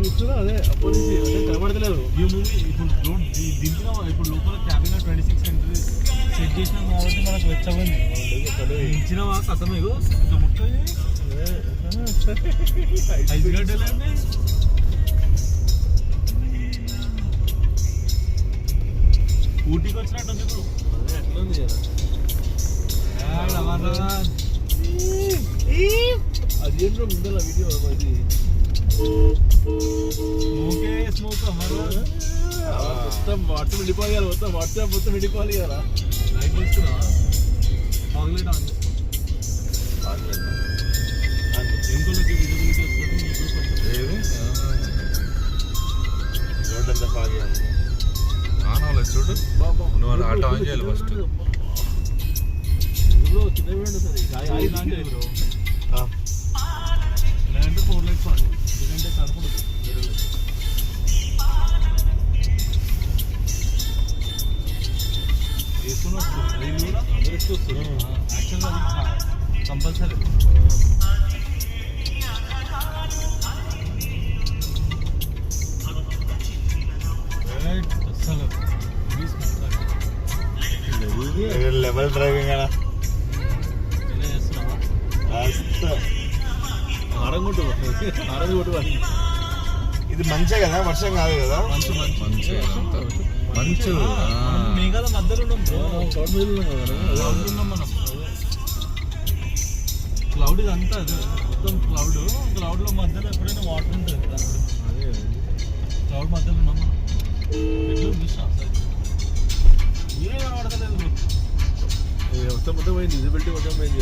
చూస్తున్నా అదే అప్పటి నుంచి అదే కనబడతలేదు. ఈ మూవీ ఇప్పుడు రోడ్ దింపిన ఇప్పుడు లోపల క్యాబిన్ 26 సెంటర్ సెట్ చేసినాం కాబట్టి మనకు వెచ్చబడింది. దించినవా కథం ఇగో ఇంత ముట్టది 5 గంటలు అండి. ఊటీకి వచ్చినట్టు ఉంది ఇప్పుడు. అదే ఎట్లా ఉంది కదా అదేంటో ముందర వీడియో అది స్మోక్ మొత్తం వాట్సాప్ విడిపోవాలి కదా, మొత్తం వాట్సాప్ మొత్తం విడిపోవాలి కదా. లైట్ చేసుకున్నావా? ఆన్లైన్ ఆన్ చేసుకో. ఇంకోళ్ళకి విజిబిలిటీ వస్తుంది, నీకు కొంచెం రోడ్ అంతా ఫాగ్ ఆన్ అవ్వలేదు చూడు. నువ్వు ఆటో ఆన్ చేయాలి ఫస్ట్. బ్రో కింద వేయండి సార్. బ్రో లేదంటే 4 లైట్స్ ఆన్, ఎందుకంటే కనపడదు వేరే లైట్. వేసుకుని వస్తుంది రైలు కూడా అందరూ ఎక్కువ వస్తుంది. యాక్చువల్గా అది కంపల్సరీ. అసలు లెవెల్ డ్రైవింగ్ అలా చేస్తున్నావా? ఆరంగుంటు ఇది మంచే కదా, వర్షం కాదు కదా. మంచు మంచు మేఘాల మధ్యలో ఉన్నాం బ్రో. క్లౌడ్ మీద ఉన్నాం కదా. క్లౌడ్ ఉన్నాం మనం. క్లౌడ్ ఇదంతా అది మొత్తం క్లౌడ్ లో మధ్యలో ఎప్పుడైనా వాటర్ ఉంటుంది కదా. అదే క్లౌడ్ మధ్యలో ఉన్నాం మనం. ఎట్లా చూసినా ఏం కనబడతలేదు బ్రో. మొత్తం పోయింది, విజిబిలిటీ మొత్తం పోయింది.